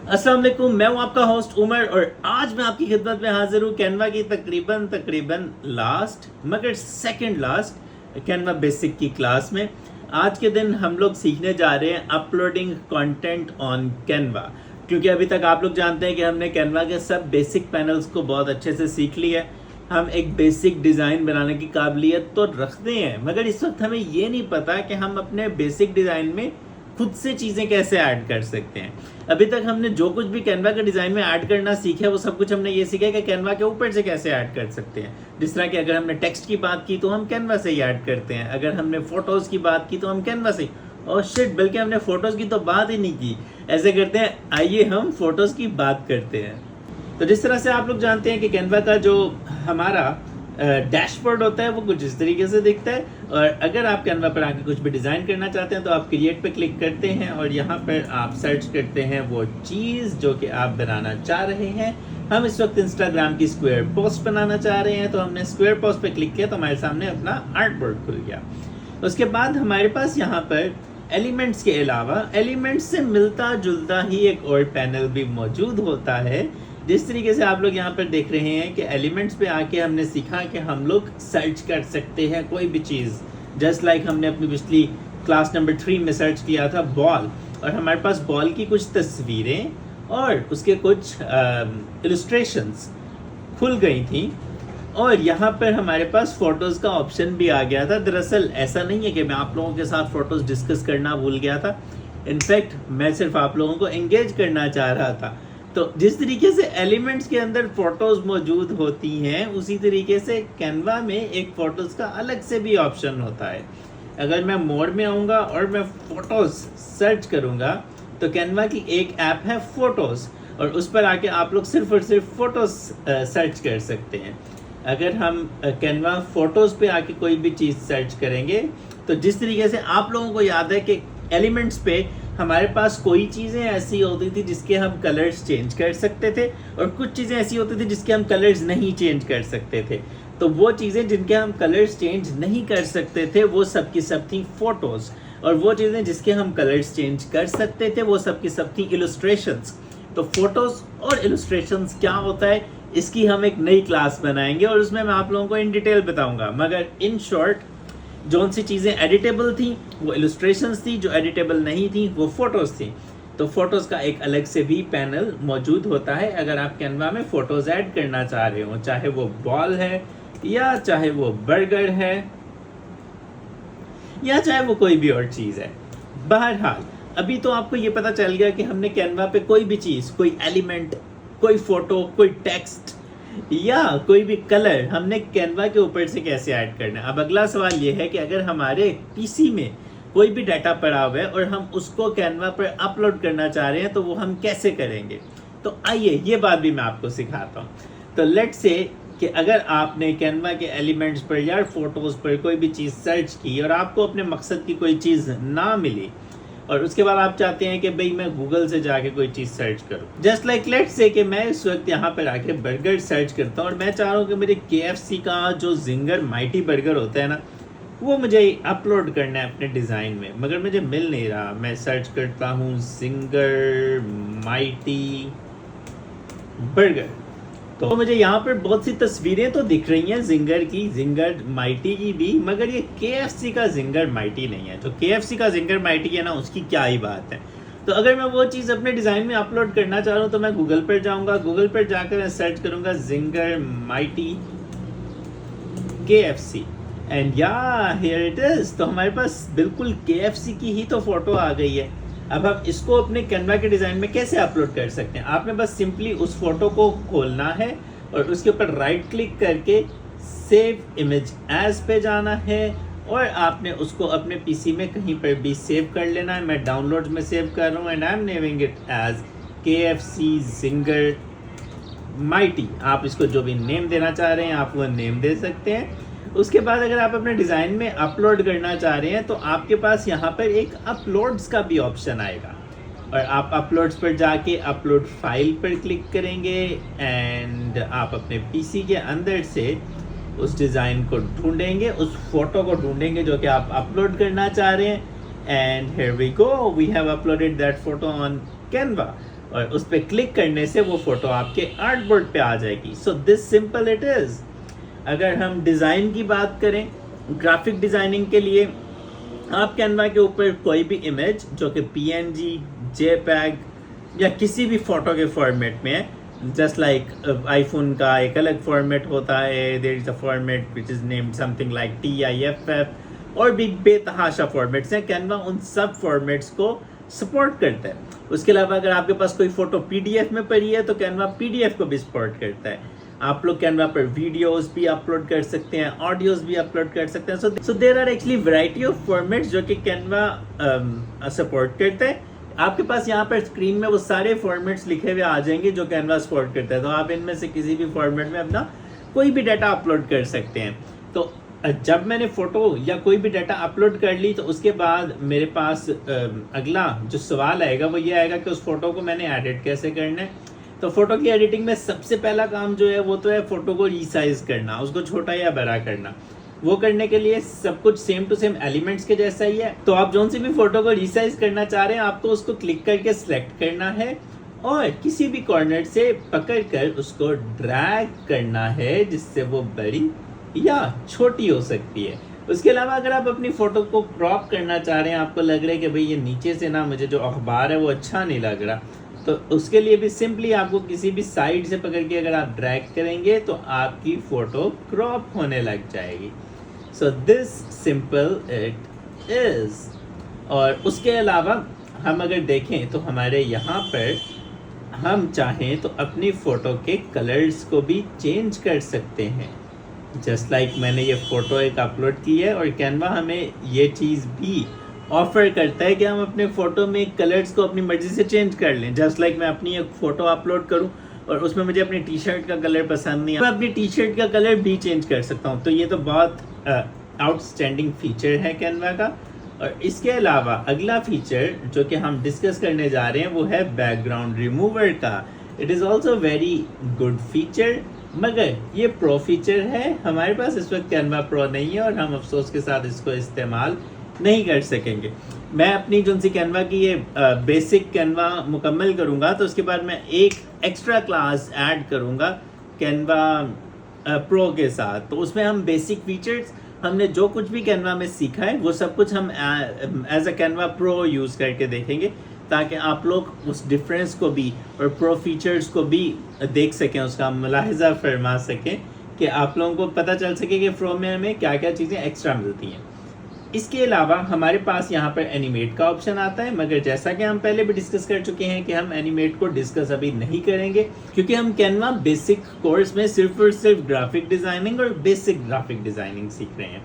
अस्सलाम वालेकुम, मैं हूं आपका होस्ट उमर और आज मैं आपकी खिदमत में हाजिर हूं कैनवा की तकरीबन लास्ट मगर सेकंड लास्ट कैनवा बेसिक की क्लास में। आज के दिन हम लोग सीखने जा रहे हैं अपलोडिंग कंटेंट ऑन कैनवा, क्योंकि अभी तक आप लोग जानते हैं कि हमने कैनवा के सब बेसिक पैनल्स को बहुत अच्छे से सीख लिया है। हम एक बेसिक डिज़ाइन बनाने की काबिलियत तो रखते हैं, मगर इस वक्त हमें ये नहीं पता कि हम अपने बेसिक डिज़ाइन में खुद से चीज़ें कैसे ऐड कर सकते हैं। अभी तक हमने जो कुछ भी कैनवा के डिज़ाइन में ऐड करना सीखा है वो सब कुछ हमने ये सीखा है कि कैनवा के ऊपर से कैसे ऐड कर सकते हैं। जिस तरह कि अगर हमने टेक्स्ट की बात की तो हम कैनवा से ही ऐड करते हैं, अगर हमने फ़ोटोज़ की बात की तो हम कैनवा से, और शिट बल्कि हमने फ़ोटोज़ की तो बात ही नहीं की। ऐसे करते हैं, आइए हम फ़ोटोज़ की बात करते हैं। तो जिस तरह से आप लोग जानते हैं कि कैनवा का जो हमारा डैशबोर्ड होता है वो कुछ इस तरीके से दिखता है, और अगर आप कैनवा पर आके कुछ भी डिज़ाइन करना चाहते हैं तो आप क्रिएट पे क्लिक करते हैं और यहाँ पर आप सर्च करते हैं वो चीज़ जो कि आप बनाना चाह रहे हैं। हम इस वक्त इंस्टाग्राम की स्क्वायर पोस्ट बनाना चाह रहे हैं, तो हमने स्क्वायर पोस्ट पे क्लिक किया तो हमारे सामने अपना आर्टबोर्ड खुल गया। उसके बाद हमारे पास यहाँ पर एलिमेंट्स के अलावा एलिमेंट्स से मिलता जुलता ही एक और पैनल भी मौजूद होता है। जिस तरीके से आप लोग यहाँ पर देख रहे हैं कि एलिमेंट्स पे आके हमने सीखा कि हम लोग सर्च कर सकते हैं कोई भी चीज़, जस्ट लाइक हमने अपनी पिछली क्लास नंबर 3 में सर्च किया था बॉल, और हमारे पास बॉल की कुछ तस्वीरें और उसके कुछ इलस्ट्रेशंस खुल गई थी, और यहाँ पर हमारे पास फ़ोटोज़ का ऑप्शन भी आ गया था। दरअसल ऐसा नहीं है कि मैं आप लोगों के साथ फ़ोटोज़ डिस्कस करना भूल गया था, इनफैक्ट मैं सिर्फ आप लोगों को एंगेज करना चाह रहा था। तो जिस तरीके से एलिमेंट्स के अंदर फ़ोटोज़ मौजूद होती हैं, उसी तरीके से कैनवा में एक फ़ोटोज़ का अलग से भी ऑप्शन होता है। अगर मैं मोड में आऊँगा और मैं फ़ोटोज़ सर्च करूँगा तो कैनवा की एक ऐप है फ़ोटोज़, और उस पर आके आप लोग सिर्फ और सिर्फ फ़ोटोज़ सर्च कर सकते हैं। अगर हम कैनवा फ़ोटोज़ पे आके कोई भी चीज़ सर्च करेंगे तो जिस तरीके से आप लोगों को याद है कि एलिमेंट्स पे हमारे पास कोई चीज़ें ऐसी होती थी जिसके हम कलर्स चेंज कर सकते थे, और कुछ चीज़ें ऐसी होती थी जिसके हम कलर्स नहीं चेंज कर सकते थे। तो वो चीज़ें जिनके हम कलर्स चेंज नहीं कर सकते थे वो सब की सब थी फ़ोटोज़, और वो चीज़ें जिसके हम कलर्स चेंज कर सकते थे वो सब की सब थी इलस्ट्रेशंस। तो फ़ोटोज़ और इलस्ट्रेशंस क्या होता है इसकी हम एक नई क्लास बनाएंगे और उसमें मैं आप लोगों को इन डिटेल बताऊँगा। मगर इन शॉर्ट जौन सी चीज़ें एडिटेबल थी वो इलस्ट्रेशंस थी, जो एडिटेबल नहीं थी वो फ़ोटोज़ थी। तो फ़ोटोज़ का एक अलग से भी पैनल मौजूद होता है अगर आप कैनवा में फ़ोटोज़ ऐड करना चाह रहे हो, चाहे वो बॉल है या चाहे वो बर्गर है या चाहे वो कोई भी और चीज़ है। बहरहाल अभी तो आपको ये पता चल गया कि हमने कैनवा पे कोई भी चीज़, कोई एलिमेंट, कोई फ़ोटो, कोई टेक्स्ट या कोई भी कलर हमने कैनवा के ऊपर से कैसे ऐड करना है। अब अगला सवाल ये है कि अगर हमारे पीसी में कोई भी डाटा पड़ा हुआ है और हम उसको कैनवा पर अपलोड करना चाह रहे हैं तो वो हम कैसे करेंगे। तो आइए ये बात भी मैं आपको सिखाता हूँ। तो लेट्स से कि अगर आपने कैनवा के एलिमेंट्स पर या फोटोज़ पर कोई भी चीज़ सर्च की और आपको अपने मकसद की कोई चीज़ ना मिली, और उसके बाद आप चाहते हैं कि भाई मैं गूगल से जाके कोई चीज़ सर्च करूं। जस्ट लाइक लेट्स से कि मैं इस वक्त यहाँ पर आके बर्गर सर्च करता हूँ और मैं चाह रहा हूँ कि मेरे KFC का जो जिंगर माइटी बर्गर होता है ना वो मुझे अपलोड करना है अपने डिज़ाइन में, मगर मुझे मिल नहीं रहा। मैं सर्च करता हूँ जिंगर माइटी बर्गर, तो मुझे यहाँ पर बहुत सी तस्वीरें तो दिख रही हैं जिंगर की, जिंगर माइटी की भी, मगर ये KFC का जिंगर माइटी नहीं है। तो KFC का जिंगर माइटी है ना, उसकी क्या ही बात है। तो अगर मैं वो चीज़ अपने डिज़ाइन में अपलोड करना चाह रहा हूँ तो मैं गूगल पर जाऊँगा, गूगल पर जाकर मैं सर्च करूँगा जिंगर माइटी KFC, एंड या हियर इट इज़। तो हमारे पास बिल्कुल KFC की ही तो फ़ोटो आ गई है। अब हम इसको अपने कैनवा के डिज़ाइन में कैसे अपलोड कर सकते हैं। आपने बस सिंपली उस फोटो को खोलना है और उसके ऊपर राइट क्लिक करके सेव इमेज एज पे जाना है, और आपने उसको अपने पीसी में कहीं पर भी सेव कर लेना है। मैं डाउनलोड में सेव कर रहा हूँ and I am naming it as KFC zinger mighty. आप इसको जो भी नेम देना चाह रहे हैं आप वो नेम दे सकते हैं। उसके बाद अगर आप अपने डिज़ाइन में अपलोड करना चाह रहे हैं तो आपके पास यहाँ पर एक अपलोड्स का भी ऑप्शन आएगा, और आप अपलोड्स पर जाके अपलोड फाइल पर क्लिक करेंगे एंड आप अपने पीसी के अंदर से उस डिज़ाइन को ढूंढेंगे, उस फोटो को ढूंढेंगे जो कि आप अपलोड करना चाह रहे हैं, and here we go, we have uploaded that photo on Canva. और उस पर क्लिक करने से वो फोटो आपके आर्टबोर्ड पे आ जाएगी। So this simple it is. अगर हम डिज़ाइन की बात करें, ग्राफिक डिज़ाइनिंग के लिए आप कैनवा के ऊपर कोई भी इमेज जो कि PNG, JPEG या किसी भी फोटो के फॉर्मेट में है, जस्ट लाइक आईफोन का एक अलग फॉर्मेट होता है, there is a format which is named something like TIFF, और भी बेतहाशा फॉर्मेट्स हैं। कैनवा उन सब फॉर्मेट्स को सपोर्ट करता है। उसके अलावा अगर आपके पास कोई फोटो PDF में पड़ी है तो कैनवा PDF को भी सपोर्ट करता है। आप लोग कैनवा पर वीडियोस भी अपलोड कर सकते हैं, ऑडियोज भी अपलोड कर सकते हैं। So there are actually variety of formats जो कि कैनवा सपोर्ट करता है। आपके पास यहाँ पर स्क्रीन में वो सारे फॉर्मेट्स लिखे हुए आ जाएंगे जो कैनवा सपोर्ट करता है, तो आप इनमें से किसी भी फॉर्मेट में अपना कोई भी डाटा अपलोड कर सकते हैं। तो जब मैंने फोटो या कोई भी डाटा अपलोड कर ली तो उसके बाद मेरे पास अगला जो सवाल आएगा वो ये आएगा कि उस फोटो को मैंने एडिट कैसे करना है। तो फोटो की एडिटिंग में सबसे पहला काम जो है वो तो है फोटो को रीसाइज करना, उसको छोटा या बड़ा करना। वो करने के लिए सब कुछ सेम टू सेम एलिमेंट्स के जैसा ही है। तो आप जोन सी भी फोटो को रीसाइज करना चाह रहे हैं, आपको उसको क्लिक करके सिलेक्ट करना है और किसी भी कॉर्नर से पकड़ कर उसको ड्रैग करना है जिससे वो बड़ी या छोटी हो सकती है। उसके अलावा अगर आप अपनी फोटो को क्रॉप करना चाह रहे हैं, आपको लग रहा है कि भाई ये नीचे से ना मुझे जो अखबार है वो अच्छा नहीं लग रहा, तो उसके लिए भी सिंपली आपको किसी भी साइड से पकड़ के अगर आप ड्रैग करेंगे तो आपकी फोटो क्रॉप होने लग जाएगी। So this simple it is. और उसके अलावा हम अगर देखें तो हमारे यहाँ पर हम चाहें तो अपनी फ़ोटो के कलर्स को भी चेंज कर सकते हैं। जस्ट लाइक मैंने ये फ़ोटो एक अपलोड की है और कैनवा हमें ये चीज़ भी ऑफर करता है कि हम अपने फ़ोटो में कलर्स को अपनी मर्ज़ी से चेंज कर लें। जस्ट लाइक मैं अपनी एक फ़ोटो अपलोड करूं और उसमें मुझे अपनी टी-शर्ट का कलर पसंद नहीं है, मैं अपनी टी-शर्ट का कलर भी चेंज कर सकता हूं। तो ये तो बहुत आउटस्टैंडिंग फीचर है कैनवा का। और इसके अलावा अगला फीचर जो कि हम डिस्कस करने जा रहे हैं वो है बैकग्राउंड रिमूवर का। It is also very good feature, मगर ये प्रो फीचर है। हमारे पास इस वक्त कैनवा प्रो नहीं है और हम अफसोस के साथ इसको इस्तेमाल नहीं कर सकेंगे। मैं अपनी जो सी कैनवा की ये बेसिक कैनवा मुकम्मल करूँगा तो उसके बाद मैं एक एक्स्ट्रा क्लास ऐड करूँगा कैनवा प्रो के साथ। तो उसमें हम बेसिक फीचर्स, हमने जो कुछ भी कैनवा में सीखा है वो सब कुछ हम as a Canva pro use करके देखेंगे, ताकि आप लोग उस डिफरेंस को भी और प्रो फीचर्स को भी देख सकें, उसका मुलाहिजा फरमा सकें, कि आप लोगों को पता चल सके कि प्रो में हमें क्या क्या चीज़ें एक्स्ट्रा मिलती हैं। इसके अलावा हमारे पास यहाँ पर एनिमेट का ऑप्शन आता है, मगर जैसा कि हम पहले भी डिस्कस कर चुके हैं कि हम एनिमेट को डिस्कस अभी नहीं करेंगे, क्योंकि हम कैनवा बेसिक कोर्स में सिर्फ और सिर्फ ग्राफिक डिज़ाइनिंग और बेसिक ग्राफिक डिज़ाइनिंग सीख रहे हैं।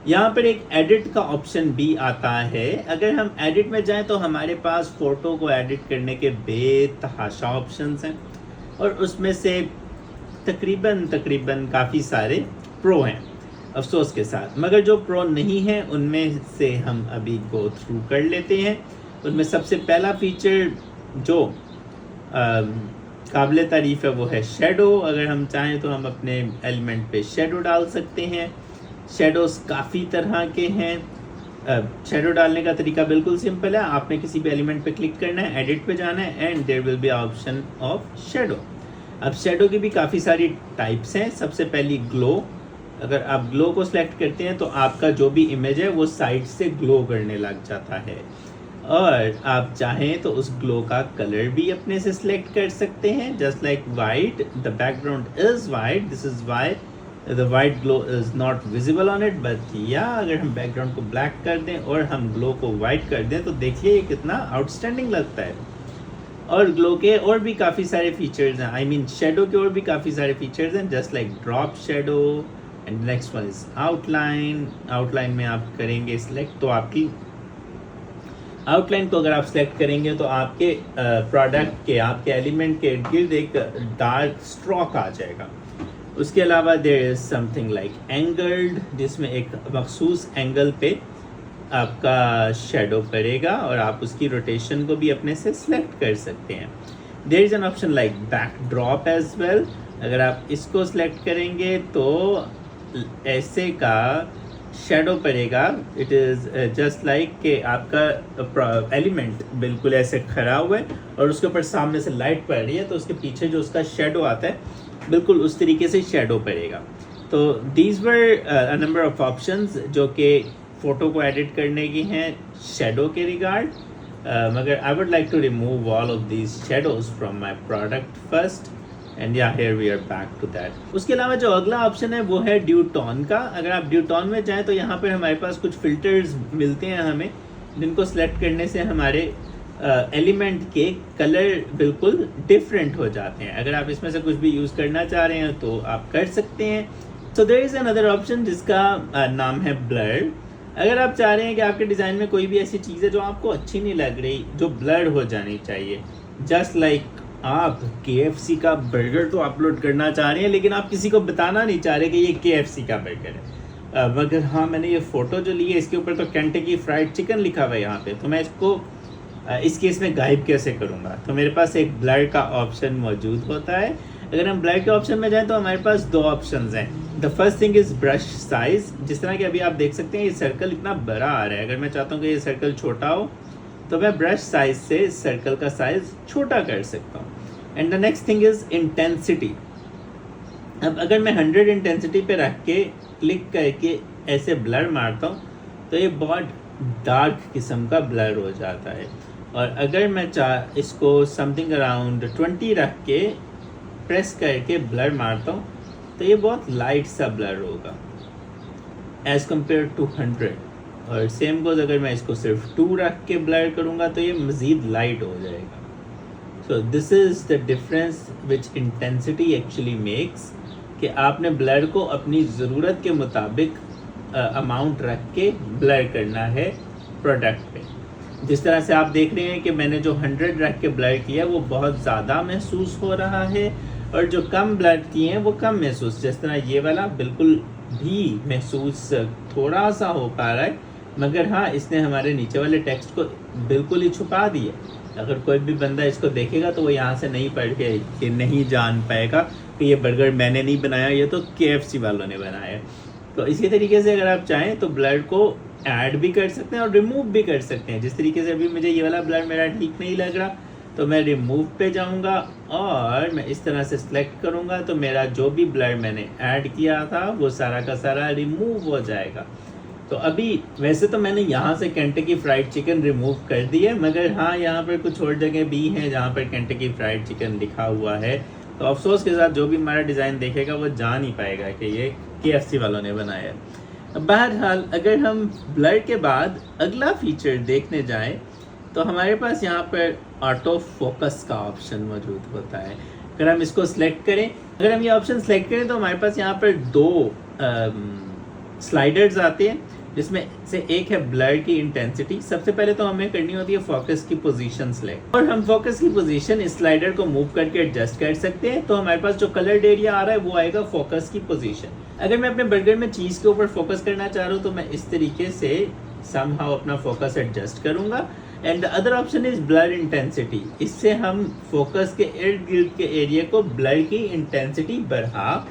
यहाँ पर एक एडिट का ऑप्शन भी आता है। अगर हम एडिट में जाएं तो हमारे पास फ़ोटो को एडिट करने के बेतहाशा ऑप्शंस हैं और उसमें से तकरीबन काफ़ी सारे प्रो हैं अफसोस के साथ, मगर जो प्रो नहीं है उनमें से हम अभी गो थ्रू कर लेते हैं। उनमें सबसे पहला फीचर जो काबिल तारीफ़ है वो है शेडो। अगर हम चाहें तो हम अपने एलिमेंट पे शेडो डाल सकते हैं। शेडोज़ काफ़ी तरह के हैं। शेडो डालने का तरीका बिल्कुल सिंपल है, आपने किसी भी एलिमेंट पे क्लिक करना है, एडिट पे जाना है and there will be option of shadow. अब शेडो की भी काफ़ी सारी टाइप्स हैं। सबसे पहली ग्लो। अगर आप ग्लो को सिलेक्ट करते हैं तो आपका जो भी इमेज है वो साइड से ग्लो करने लग जाता है, और आप चाहें तो उस ग्लो का कलर भी अपने से सिलेक्ट कर सकते हैं। Just like white, the background is white, this is why the white glow is not visible on it, but या अगर हम बैकग्राउंड को ब्लैक कर दें और हम ग्लो को वाइट कर दें तो देखिए ये कितना आउटस्टैंडिंग लगता है। और ग्लो के और भी काफ़ी सारे फीचर्स हैं, आई मीन शेडो के और भी काफ़ी सारे फीचर्स हैं, just like drop shadow and next one is outline. Outline में आप करेंगे सिलेक्ट तो आपकी आउटलाइन को अगर आप सिलेक्ट करेंगे तो आपके प्रोडक्ट के, आपके एलिमेंट के इर्द गिर्द एक डार्क स्ट्रोक आ जाएगा। उसके अलावा there is something like angled, जिसमें एक मखसूस एंगल पे आपका शेडो करेगा और आप उसकी रोटेशन को भी अपने से सिलेक्ट कर सकते हैं। There is an option like backdrop as well. अगर आप इसको सिलेक्ट करेंगे तो ऐसे का शेडो पड़ेगा, इट इज़ जस्ट लाइक कि आपका एलिमेंट बिल्कुल ऐसे खड़ा हुआ है और उसके ऊपर सामने से लाइट पड़ रही है, तो उसके पीछे जो उसका शेडो आता है बिल्कुल उस तरीके से शेडो पड़ेगा। तो these were a number of options जो कि फ़ोटो को एडिट करने की हैं शेडो के रिगार्ड, मगर I would like to remove all of these shadows from my product first, and या here we are back to that. उसके अलावा जो अगला ऑप्शन है वो है ड्यू टोन का। अगर आप ड्यू टोन में जाएँ तो यहाँ पर हमारे पास कुछ फ़िल्टर्स मिलते हैं हमें, जिनको सेलेक्ट करने से हमारे एलिमेंट के कलर बिल्कुल डिफरेंट हो जाते हैं। अगर आप इसमें से कुछ भी यूज़ करना चाह रहे हैं तो आप कर सकते हैं। So there is another option जिसका नाम है ब्लर। अगर आप चाह रहे हैं कि आपके डिज़ाइन में कोई भी ऐसी चीज़ है जो आपको अच्छी नहीं लग रही, जो ब्लर हो जानी चाहिए, जस्ट लाइक आप KFC का बर्गर तो अपलोड करना चाह रहे हैं लेकिन आप किसी को बताना नहीं चाह रहे कि ये KFC का बर्गर है, मगर हाँ मैंने ये फ़ोटो जो ली है इसके ऊपर तो केंटकी फ्राइड चिकन लिखा हुआ है यहाँ पे, तो मैं इसको इस केस में गायब कैसे करूँगा। तो मेरे पास एक ब्लर का ऑप्शन मौजूद होता है। अगर हम ब्लर के ऑप्शन में जाएं तो हमारे पास दो ऑप्शंस हैं। The first thing is brush size. जिस तरह कि अभी आप देख सकते हैं ये सर्कल इतना बड़ा आ रहा है, अगर मैं चाहता हूँ कि ये सर्कल छोटा हो तो मैं ब्रश साइज से सर्कल का साइज़ छोटा कर सकता हूँ। And the next thing is intensity. अब अगर मैं 100 इंटेंसिटी पे रख के क्लिक करके ऐसे ब्लर मारता हूँ तो ये बहुत डार्क किस्म का ब्लर हो जाता है, और अगर मैं इसको समथिंग अराउंड 20 रख के प्रेस करके ब्लर मारता हूँ तो ये बहुत लाइट सा ब्लर होगा एज़ कम्पेयर टू 100। और सेम गोज अगर मैं इसको सिर्फ 2 रख के ब्लर करूँगा तो ये मज़ीद लाइट हो जाएगा। So this is the difference which intensity actually makes, कि आपने ब्लर को अपनी ज़रूरत के मुताबिक अमाउंट रख के ब्लर करना है प्रोडक्ट पे। जिस तरह से आप देख रहे हैं कि मैंने जो 100 रख के ब्लर किया वो बहुत ज़्यादा महसूस हो रहा है, और जो कम ब्लर किए हैं वो कम महसूस, जिस तरह ये वाला बिल्कुल भी महसूस थोड़ा सा हो पा रहा है, मगर हाँ इसने हमारे नीचे वाले टेक्स्ट को बिल्कुल ही छुपा दिया। अगर कोई भी बंदा इसको देखेगा तो वो यहाँ से नहीं पढ़ के ये नहीं जान पाएगा कि ये बर्गर मैंने नहीं बनाया, ये तो KFC वालों ने बनाया। तो इसी तरीके से अगर आप चाहें तो ब्लर को ऐड भी कर सकते हैं और रिमूव भी कर सकते हैं। जिस तरीके से अभी मुझे ये वाला ब्लर मेरा ठीक नहीं लग रहा तो मैं रिमूव पे जाऊंगा और मैं इस तरह से सिलेक्ट करूंगा तो मेरा जो भी ब्लर मैंने ऐड किया था वो सारा का सारा रिमूव हो जाएगा। तो अभी वैसे तो मैंने यहाँ से केंटकी फ्राइड चिकन रिमूव कर दी है, मगर हाँ यहाँ पर कुछ और जगह भी हैं जहाँ पर केंटकी फ्राइड चिकन लिखा हुआ है, तो अफसोस के साथ जो भी हमारा डिज़ाइन देखेगा वो जान ही पाएगा कि ये KFC वालों ने बनाया है। बहरहाल अगर हम ब्लर के बाद अगला फीचर देखने जाएं तो हमारे पास यहाँ पर ऑटो फोकस का ऑप्शन मौजूद होता है। अगर हम इसको सिलेक्ट करें, अगर हम ये ऑप्शन सेलेक्ट करें तो हमारे पास यहाँ पर दो स्लाइडर्स आते हैं, जिसमें से एक है ब्लर की इंटेंसिटी। सबसे पहले तो हमें करनी होती है फोकस की पोजीशन सेलेक्ट, और हम फोकस की पोजीशन इस स्लाइडर को मूव करके एडजस्ट कर सकते हैं। तो हमारे पास जो कलर्ड एरिया आ रहा है वो आएगा फोकस की पोजीशन। अगर मैं अपने बर्गर में चीज़ के ऊपर फोकस करना चाह रहा हूँ तो मैं इस तरीके से समहाउ अपना फोकस एडजस्ट करूँगा। And the other option is blur intensity. इससे हम फोकस के इर्द गिर्द के एरिया को ब्लर की इंटेंसिटी बढ़ा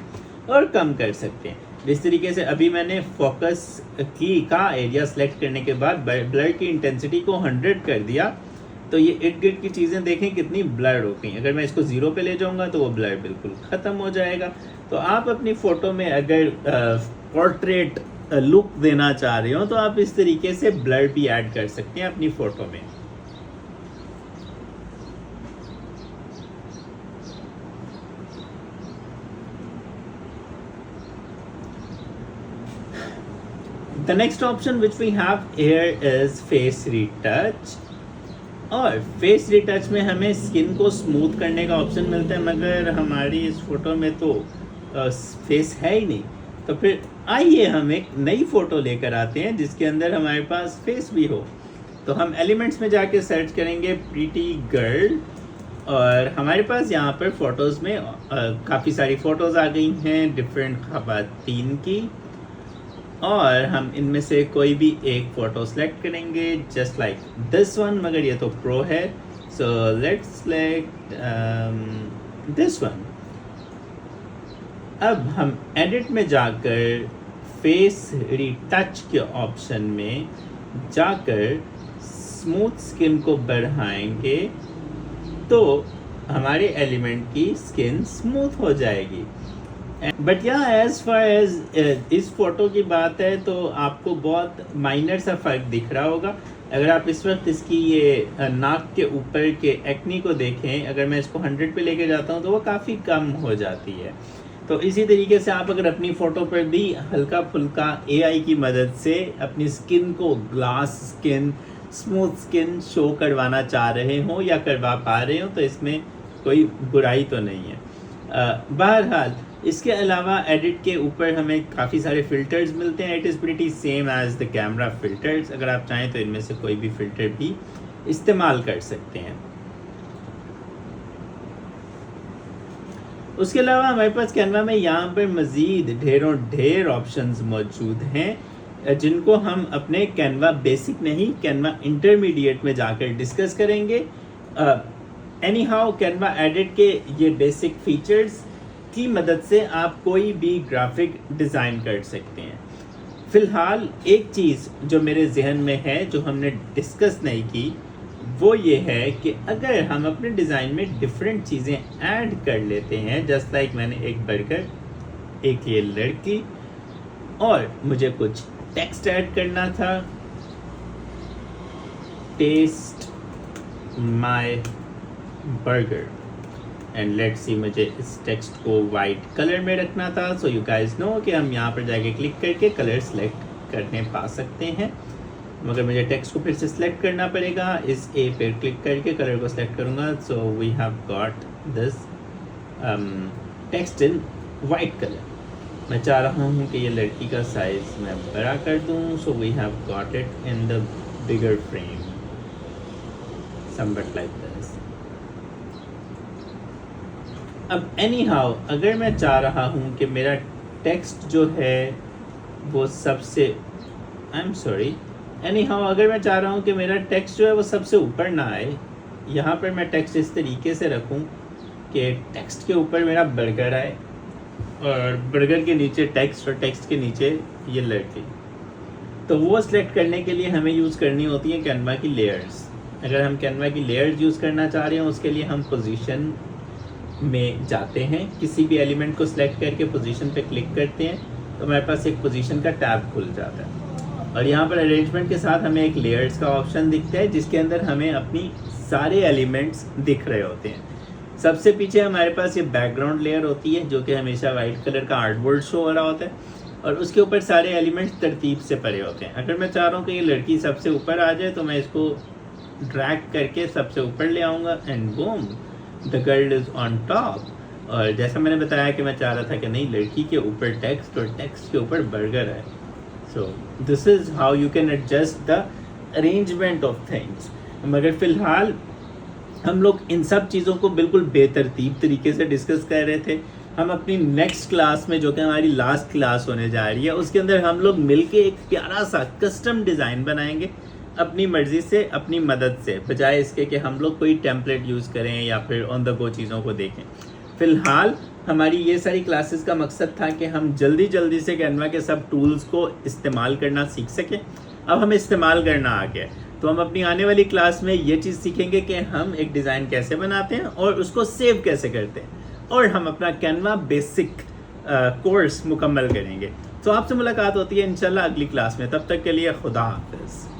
और कम कर सकते हैं। जिस तरीके से अभी मैंने फोकस का एरिया सेलेक्ट करने के बाद ब्लर की इंटेंसिटी को 100 कर दिया तो ये इर्द गिर्द की चीज़ें देखें कितनी ब्लर हो गई। अगर मैं इसको 0 पे ले जाऊंगा तो वो ब्लर बिल्कुल ख़त्म हो जाएगा। तो आप अपनी फ़ोटो में अगर पोर्ट्रेट लुक देना चाह रहे हो तो आप इस तरीके से ब्लर भी ऐड कर सकते हैं अपनी फ़ोटो में। The next option which we have here is face retouch। और फेस रिटच में हमें स्किन को स्मूथ करने का ऑप्शन मिलता है, मगर हमारी इस फोटो में तो फेस है ही नहीं। तो फिर आइए हम एक नई फ़ोटो लेकर आते हैं जिसके अंदर हमारे पास फेस भी हो। तो हम एलिमेंट्स में जाके सर्च करेंगे प्रीटी गर्ल, और हमारे पास यहाँ पर फ़ोटोज़ में काफ़ी सारी फ़ोटोज़ आ गई हैं डिफरेंट ख़वातीन की, और हम इनमें से कोई भी एक फ़ोटो सेलेक्ट करेंगे जस्ट लाइक दिस वन, मगर ये तो प्रो है। So let's select this one. अब हम एडिट में जाकर फेस रिटच के ऑप्शन में जाकर स्मूथ स्किन को बढ़ाएंगे तो हमारे एलिमेंट की स्किन स्मूथ हो जाएगी। बट या एज फार एज इस फोटो की बात है तो आपको बहुत माइनर सा फ़र्क दिख रहा होगा। अगर आप इस वक्त इसकी ये नाक के ऊपर के एक्नी को देखें, अगर मैं इसको 100 पे लेके जाता हूँ तो वो काफ़ी कम हो जाती है। तो इसी तरीके से आप अगर अपनी फ़ोटो पर भी हल्का फुल्का AI की मदद से अपनी स्किन को glass skin, smooth skin show करवाना चाह रहे हो या करवा पा रहे हो तो इसमें कोई बुराई तो नहीं है। बहरहाल इसके अलावा एडिट के ऊपर हमें काफ़ी सारे फ़िल्टर्स मिलते हैं। It is pretty same as the camera filters. अगर आप चाहें तो इनमें से कोई भी फ़िल्टर भी इस्तेमाल कर सकते हैं। उसके अलावा हमारे पास कैनवा में यहाँ पर मज़ीद ढेर ऑप्शंस मौजूद हैं जिनको हम अपने कैनवा बेसिक नहीं, कैनवा इंटरमीडिएट में जाकर डिस्कस करेंगे। एनी हाउ कैनवा एडिट के ये बेसिक फीचर्स की मदद से आप कोई भी ग्राफिक डिज़ाइन कर सकते हैं। फ़िलहाल एक चीज़ जो मेरे जहन में है जो हमने डिस्कस नहीं की वो ये है कि अगर हम अपने डिज़ाइन में डिफरेंट चीज़ें ऐड कर लेते हैं, जस्ट लाइक मैंने एक बर्गर, एक ये लड़की और मुझे कुछ टेक्स्ट ऐड करना था, test my burger and let's see, मुझे इस टेक्स्ट को वाइट कलर में रखना था। सो यू गाइस नो कि हम यहाँ पर जाके क्लिक करके कलर सेलेक्ट करने पा सकते हैं, मगर मुझे टेक्स्ट को फिर से सिलेक्ट करना पड़ेगा। इस ए पर क्लिक करके कलर को सिलेक्ट करूँगा। So we have got this text in white colour. मैं चाह रहा हूँ कि ये लड़की का साइज़ मैं बड़ा कर दूँ। So we have got it in the bigger frame, somewhat like this. अब एनी हाउ अगर मैं चाह रहा हूँ कि मेरा टेक्स्ट जो है वो सबसे अगर मैं चाह रहा हूँ कि मेरा टेक्स्ट जो है वो सबसे ऊपर ना आए, यहाँ पर मैं टेक्स्ट इस तरीके से रखूँ कि टेक्स्ट के ऊपर मेरा बर्गर आए और बर्गर के नीचे टेक्स्ट और टेक्स्ट के नीचे ये लड़की, तो वो सिलेक्ट करने के लिए हमें यूज़ करनी होती है कैनवा की लेयर्स। अगर हम कैनवा की लेयर्स यूज़ करना चाह रहे हैं उसके लिए हम पोजीशन में जाते हैं, किसी भी एलिमेंट को सिलेक्ट करके पोजीशन पे क्लिक करते हैं तो हमारे पास एक पोजीशन का टैब खुल जाता है और यहाँ पर अरेंजमेंट के साथ हमें एक लेयर्स का ऑप्शन दिखता है जिसके अंदर हमें अपनी सारे एलिमेंट्स दिख रहे होते हैं। सबसे पीछे हमारे पास ये बैकग्राउंड लेयर होती है जो कि हमेशा वाइट कलर का आर्टबोर्ड शो हो रहा होता है और उसके ऊपर सारे एलिमेंट्स तरतीब से पड़े होते हैं। अगर मैं चाह रहा हूँ कि ये लड़की सबसे ऊपर आ जाए तो मैं इसको ड्रैग करके सबसे ऊपर ले आऊँगा and boom, the girl is on top. और जैसा मैंने बताया कि मैं चाह रहा था कि नहीं, लड़की के ऊपर टेक्स्ट और टेक्स्ट के ऊपर बर्गर है। So this is how you can adjust the arrangement of things. मगर फ़िलहाल हम लोग इन सब चीज़ों को बिल्कुल बेतरतीब तरीके से डिस्कस कर रहे थे। हम अपनी नेक्स्ट क्लास में, जो कि हमारी लास्ट क्लास होने जा रही है, उसके अंदर हम लोग मिलके एक प्यारा सा कस्टम डिज़ाइन बनाएंगे अपनी मर्ज़ी से, अपनी मदद से, बजाय इसके कि हम लोग कोई टेम्पलेट यूज़ करें या फिर ऑन द गो चीज़ों को देखें। फ़िलहाल हमारी ये सारी क्लासेस का मकसद था कि हम जल्दी से कैनवा के सब टूल्स को इस्तेमाल करना सीख सकें। अब हमें इस्तेमाल करना आ गया, तो हम अपनी आने वाली क्लास में ये चीज़ सीखेंगे कि हम एक डिज़ाइन कैसे बनाते हैं और उसको सेव कैसे करते हैं, और हम अपना कैनवा बेसिक कोर्स मुकम्मल करेंगे। तो आपसे मुलाकात होती है इंशाल्लाह अगली क्लास में। तब तक के लिए खुदा हाफिज़।